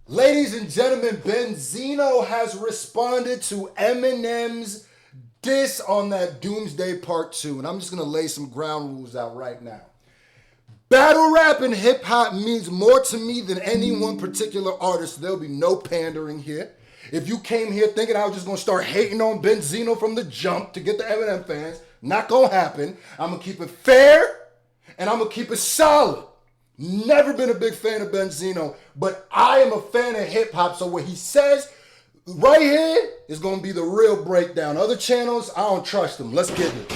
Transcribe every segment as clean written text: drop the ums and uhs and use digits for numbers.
Ladies and gentlemen, Benzino has responded to Eminem's diss on that Doomsday Part 2. And I'm just going to lay some ground rules out right now. Battle rap and hip hop means more to me than any one particular artist. There'll be no pandering here. If you came here thinking I was just going to start hating on Benzino from the jump to get the Eminem fans, not going to happen. I'm going to keep it fair and I'm going to keep it solid. Never been a big fan of Benzino, but I am a fan of hip hop. So what he says right here is going to be the real breakdown. Other channels, I don't trust them. Let's get it.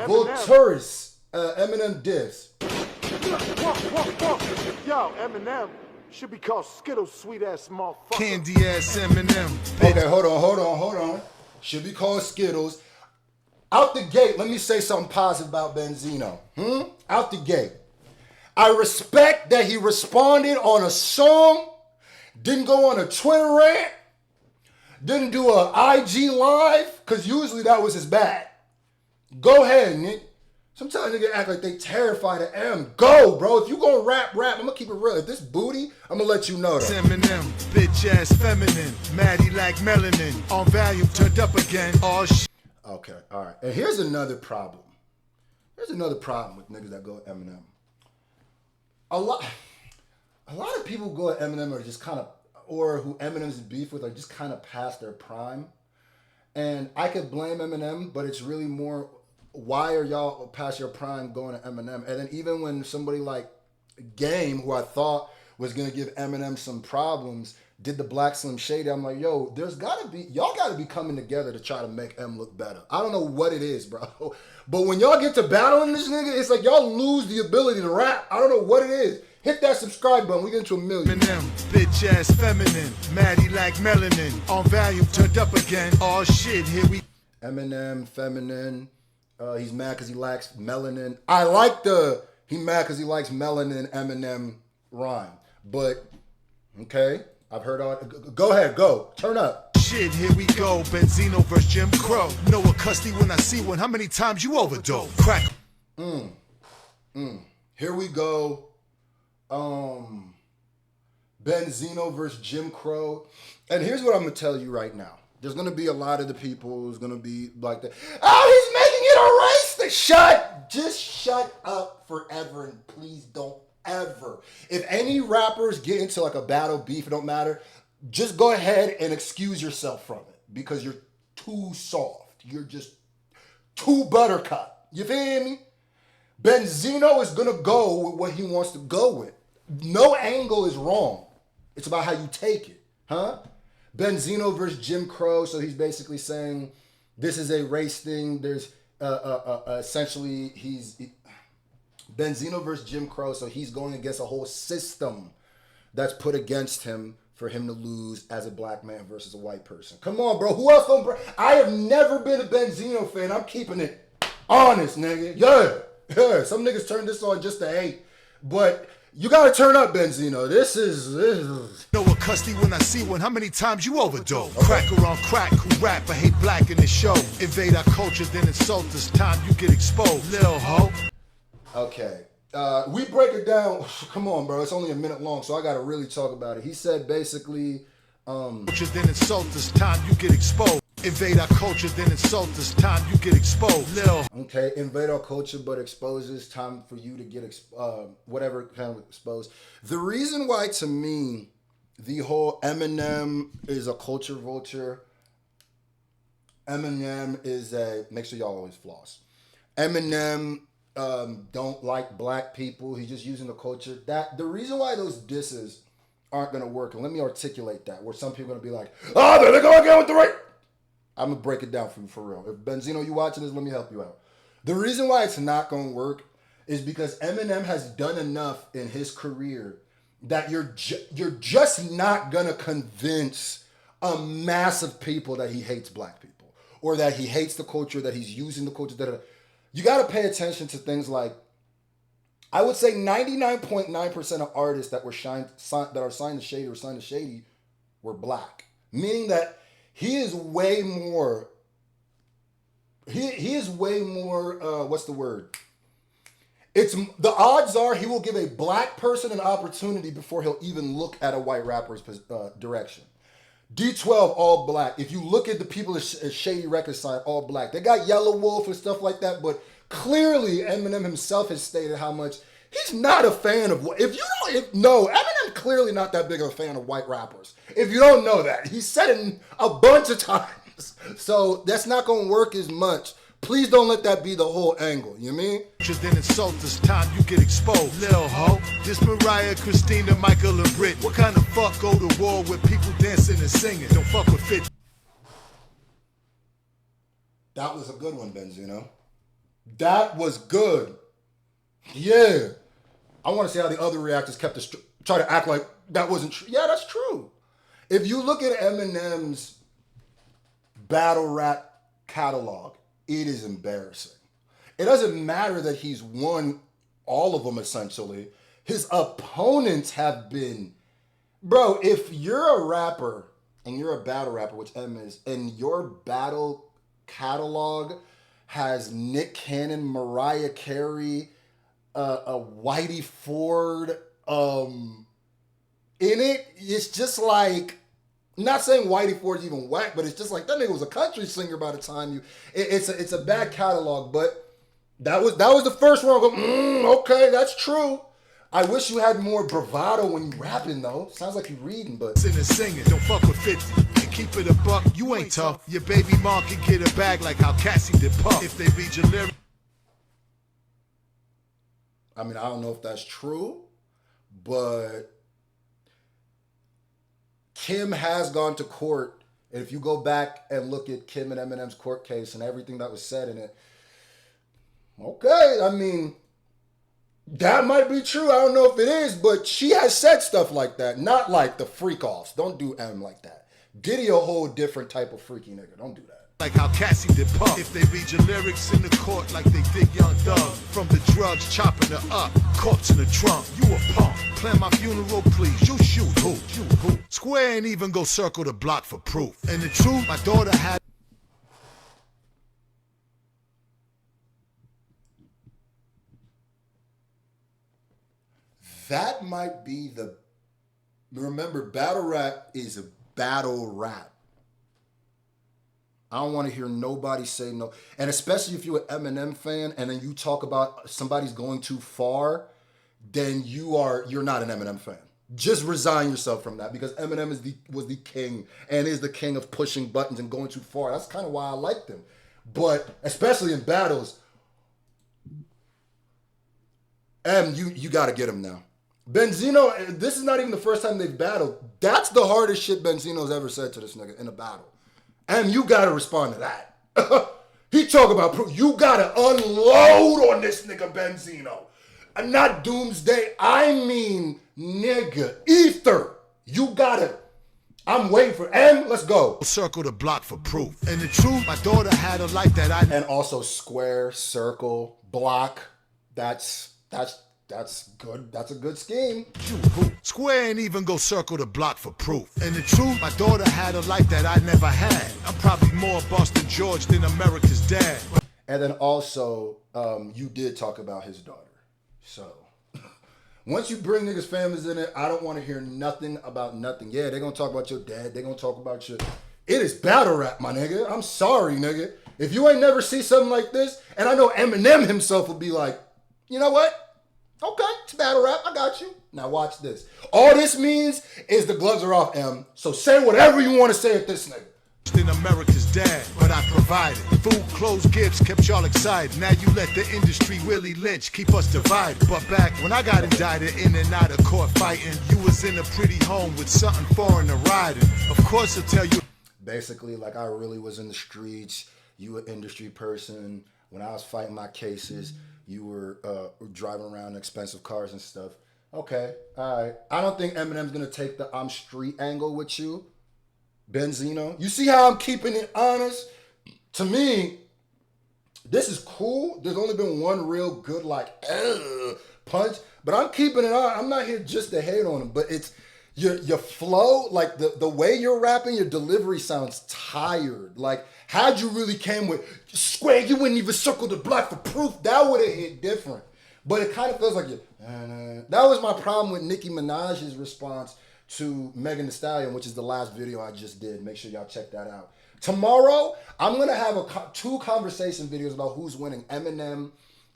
Vulturius, Eminem Diss. Yo, Eminem should be called Skittles, sweet ass motherfucker. Candy ass Eminem. Okay, hold on. Should be called Skittles. Out the gate, let me say something positive about Benzino. Out the gate. I respect that he responded on a song, didn't go on a Twitter rant, didn't do a IG live, because usually that was his bag. Go ahead, Nick. Sometimes niggas act like they terrified of M. Go, bro. If you gonna rap, I'm gonna keep it real. If this booty, I'm gonna let you know that. Eminem, bitch ass feminine, Maddie like melanin, on volume turned up again. Oh shit. Okay, all right. And here's another problem. Here's another problem with niggas that go at Eminem. A lot of people go at Eminem are just kind of, or who Eminem's beef with are just kind of past their prime. And I could blame Eminem, but it's really more, why are y'all past your prime going to Eminem? And then even when somebody like Game, who I thought was going to give Eminem some problems, did the Black Slim Shady, I'm like, yo, y'all gotta be coming together to try to make M look better. I don't know what it is, bro. But when y'all get to battling this nigga, it's like y'all lose the ability to rap. I don't know what it is. Hit that subscribe button, we get into 1 million. Eminem, bitch ass feminine, Maddie like melanin, on volume turned up again. Oh shit, here we. Eminem, feminine, he's mad because he lacks melanin. I like he mad because he likes melanin Eminem rhyme. But, okay. I've heard all. Go ahead, go. Turn up. Shit, here we go. Benzino versus Jim Crow. Know a custody when I see one. How many times you overdose? Crack. Here we go. Benzino versus Jim Crow. And here's what I'm gonna tell you right now. There's gonna be a lot of the people who's gonna be like that. Oh, he's making it a race. Just shut up forever and please don't ever. If any rappers get into like a battle beef, it don't matter. Just go ahead and excuse yourself from it because you're too soft. You're just too buttercup. You feel me? Benzino is gonna go with what he wants to go with. No angle is wrong. It's about how you take it, huh? Benzino versus Jim Crow. So he's basically saying this is a race thing. There's essentially Benzino versus Jim Crow, so he's going against a whole system that's put against him for him to lose as a black man versus a white person. Come on, bro. Who else gonna I have never been a Benzino fan. I'm keeping it honest, nigga. Yeah. Some niggas turn this on just to hate. But you gotta turn up, Benzino. This is Know a custody when I see one. How many times you overdose? Okay. Cracker on crack, who rap, I hate black in the show. Invade our culture, then insult us. Time you get exposed. Lil ho. Okay. We break it down. Come on, bro. It's only a minute long, so I got to really talk about it. He said basically... Then insult us, time you get exposed. Invade our culture, then insult us, time you get exposed. Lil. Okay, invade our culture, but exposes time for you to get whatever kind of exposed. The reason why, to me, the whole Eminem is a culture vulture. Eminem is make sure y'all always floss. Eminem... don't like black people. He's just using the culture. The reason why those disses aren't gonna work, and let me articulate that, where some people are gonna be like, oh, they're going again with the right. I'm gonna break it down for you for real. If Benzino, you watching this, let me help you out. The reason why it's not gonna work is because Eminem has done enough in his career that you're just not gonna convince a mass of people that he hates black people or that he hates the culture, that he's using the culture. You got to pay attention to things like, I would say 99.9% of artists that are signed to Shady or signed to Shady were black. Meaning that he is way more, what's the word? The odds are he will give a black person an opportunity before he'll even look at a white rapper's direction. D12 all black. If you look at the people at Shady Records sign, all black. They got Yellow Wolf and stuff like that, but clearly Eminem himself has stated how much he's not a fan of. Eminem clearly not that big of a fan of white rappers. If you don't know that, he said it a bunch of times. So that's not gonna work as much. Please don't let that be the whole angle. You mean? Then insult this time you get exposed. Lil ho, this Mariah, Christina, Michael, and Brit. What kind of fuck go to war with people dancing and singing? Don't fuck with 50. That was a good one, Benzino. That was good. Yeah. I want to see how the other reactors try to act like that wasn't true. Yeah, that's true. If you look at Eminem's battle rap catalog, it is embarrassing. It doesn't matter that he's won all of them, essentially. His opponents have been... Bro, if you're a rapper, and you're a battle rapper, which M is, and your battle catalog has Nick Cannon, Mariah Carey, Whitey Ford in it, it's just like... Not saying Whitey Ford's even whack, but it's just like that nigga was a country singer by the time it's a bad catalog, but that was the first one. I go, okay, that's true. I wish you had more bravado when you rapping though. Sounds like you reading, but Singing, don't fuck with 50. And keep it a buck, you ain't tough. Your baby mom can get a bag like how Cassie did Puff. If they read your lyrics. I mean, I don't know if that's true, but Kim has gone to court, and if you go back and look at Kim and Eminem's court case and everything that was said in it, okay, I mean, that might be true. I don't know if it is, but she has said stuff like that. Not like the freak-offs. Don't do M like that. Diddy a whole different type of freaky nigga. Don't do that. Like how Cassie did Puff. If they read your lyrics in the court like they did Young Thug. From the drugs, chopping her up. Corpse in the trunk, you a punk. Plan my funeral, please. You shoot who? Square ain't even go circle the block for proof. And the truth, my daughter had... That might be the... Remember, battle rap is a battle rap. I don't want to hear nobody say no. And especially if you're an Eminem fan and then you talk about somebody's going too far, then you're not an Eminem fan. Just resign yourself from that, because Eminem was the king and is the king of pushing buttons and going too far. That's kind of why I liked him. But especially in battles, you got to get him now. Benzino, this is not even the first time they've battled. That's the hardest shit Benzino's ever said to this nigga in a battle. And you gotta respond to that. He talk about, you gotta unload on this nigga Benzino. And not Doomsday, I mean nigga, Ether. You gotta, I'm waiting for M, let's go. Circle the block for proof. And the truth, my daughter had a life that I... And also square, circle, block, that's good. That's a good scheme. Square ain't even go circle the block for proof. And the truth, my daughter had a life that I never had. I'm probably more Boston George than America's dad. And then also, you did talk about his daughter. So, once you bring niggas' families in it, I don't want to hear nothing about nothing. Yeah, they're going to talk about your dad. They're going to talk about your... It is battle rap, my nigga. I'm sorry, nigga. If you ain't never see something like this, and I know Eminem himself will be like, you know what? Okay, it's battle rap. I got you. Now watch this. All this means is the gloves are off, M. So say whatever you want to say at this nigga. Than America's dad, but I provided food, clothes, gifts, kept y'all excited. Now you let the industry Willie Lynch keep us divided. But back when I got indicted in and out of court fighting, you was in a pretty home with something foreign to riding. Of course I'll tell you. Basically, like I really was in the streets. You an industry person. When I was fighting my cases, you were driving around in expensive cars and stuff. Okay, all right. I don't think Eminem's gonna take the I'm street angle with you, Benzino. You see how I'm keeping it honest? To me, this is cool. There's only been one real good punch, but I'm keeping it on. I'm not here just to hate on him, but it's your flow, like the way you're rapping, your delivery sounds tired. Like, had you really came with Square, you wouldn't even circle the block for proof, that would have hit different. But it kind of feels like that was my problem with Nicki Minaj's response to Megan Thee Stallion, which is the last video I just did. Make sure y'all check that out. Tomorrow, I'm going to have two conversation videos about who's winning, Eminem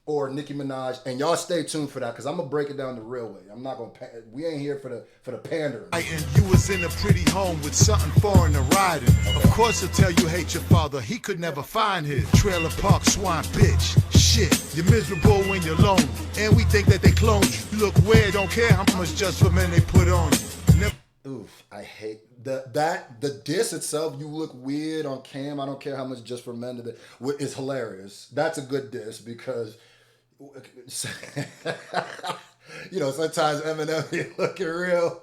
or Nicki Minaj, and y'all stay tuned for that because I'm gonna break it down the real way. I'm not gonna. We ain't here for the pandering. And you was in a pretty home with something foreign to riding. Okay. Of course, he'll tell you hate your father. He could never find his trailer park swine bitch. Shit, you're miserable when you're lonely, and we think that they cloned you. You look weird, don't care how much just for men they put on you. Never. Oof, I hate the diss itself. You look weird on cam. I don't care how much just for men did it. It's hilarious. That's a good diss because. You know, sometimes Eminem be looking real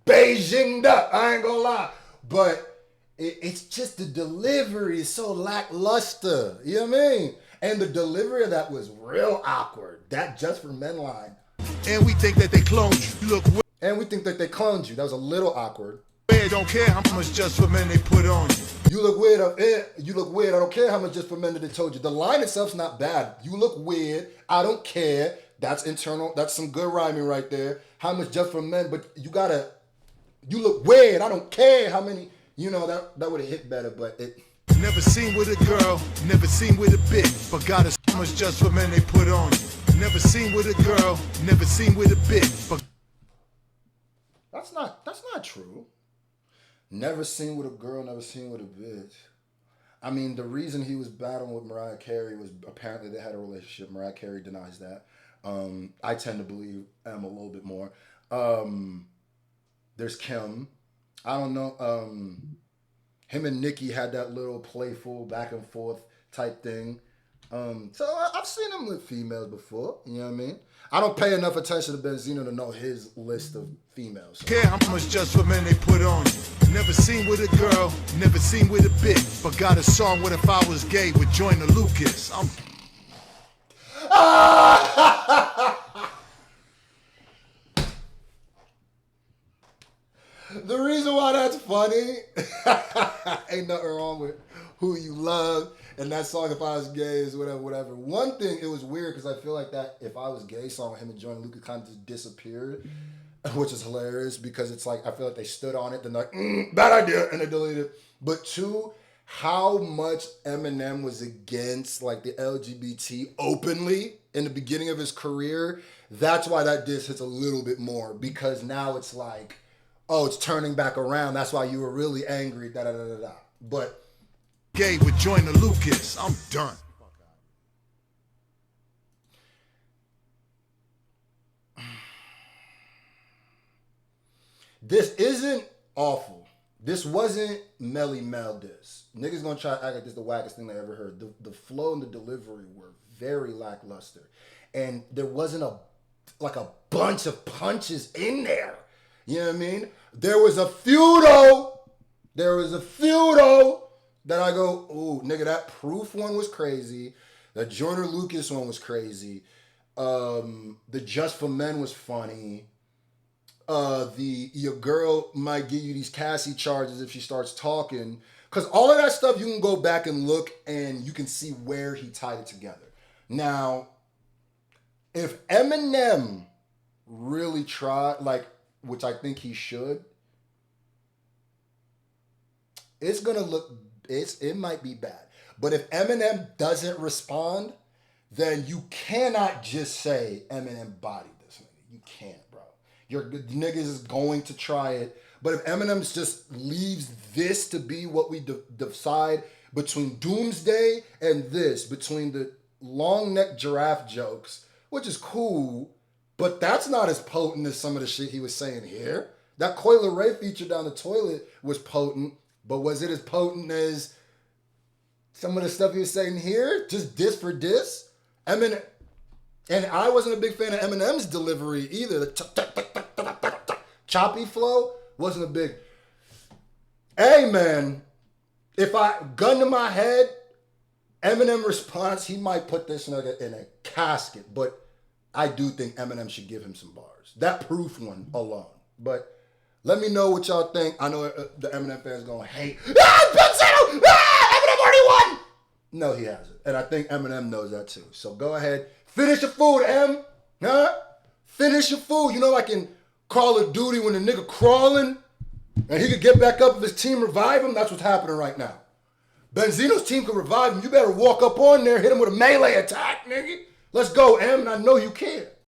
Beijinged up. I ain't gonna lie, but it's just the delivery is so lackluster. You know what I mean? And the delivery of that was real awkward. That just for men line. And we think that they cloned you. Look. And we think that they cloned you. That was a little awkward. Don't care how much just for men they put on you. You look weird. You look weird. I don't care how much just for men that they told you. The line itself's not bad. You look weird. I don't care. That's internal. That's some good rhyming right there. How much just for men? But you look weird. I don't care how many. You know that would have hit better. But it. Never seen with a girl. Never seen with a bitch. But got as much just for men they put on you. Never seen with a girl. Never seen with a bitch. But that's not true. Never seen with a girl, never seen with a bitch. I mean, the reason he was battling with Mariah Carey was apparently they had a relationship. Mariah Carey denies that. I tend to believe Em a little bit more. There's Kim. I don't know. Him and Nicki had that little playful back and forth type thing. So I've seen him with females before. You know what I mean? I don't pay enough attention to Benzino to know his list of females. So. Care how much just for men they put on you. Never seen with a girl, never seen with a bitch, but got a song with If I Was Gay with Joyner Lucas. The reason why that's funny, ain't nothing wrong with who you love, and that song If I Was Gay is whatever. One thing, it was weird because I feel like that If I Was Gay song with him and Joyner Lucas kind of just disappeared. Which is hilarious because it's like, I feel like they stood on it, then like, bad idea, and they deleted it. But two, how much Eminem was against like the LGBT openly in the beginning of his career, that's why that diss hits a little bit more because now it's like, oh, it's turning back around. That's why you were really angry, da-da-da-da-da. But gay with Joyner Lucas, I'm done. This isn't awful. This wasn't Melly Mel diss. Niggas gonna try to act like this is the wackest thing they ever heard. The flow and the delivery were very lackluster. And there wasn't a bunch of punches in there. You know what I mean? There was a few though that I go, ooh, nigga, that Proof one was crazy. The Joyner Lucas one was crazy. The Just for Men was funny. Your girl might give you these Cassie charges if she starts talking. Because all of that stuff, you can go back and look and you can see where he tied it together. Now, if Eminem really tried, like, which I think he should, it's going to look, it might be bad. But if Eminem doesn't respond, then you cannot just say Eminem bodied this nigga. You can't. Your niggas is going to try it. But if Eminem just leaves this to be what we decide between Doomsday and this, between the long neck giraffe jokes, which is cool, but that's not as potent as some of the shit he was saying here. That Coyle Ray feature down the toilet was potent, but was it as potent as some of the stuff he was saying here? Just diss for diss? Eminem. And I wasn't a big fan of Eminem's delivery either. The choppy flow wasn't a big. Hey man, if I gun to my head, Eminem response, he might put this nigga in a casket. But I do think Eminem should give him some bars. That Proof one alone. But let me know what y'all think. I know the Eminem fans going to hate. BENZINO! Eminem already won! No, he hasn't. And I think Eminem knows that too. So go ahead. Finish your food, Em. Huh? Finish your food. You know, like in Call of Duty when the nigga crawling and he could get back up if his team revive him. That's what's happening right now. Benzino's team could revive him. You better walk up on there, hit him with a melee attack, nigga. Let's go, Em, and I know you can.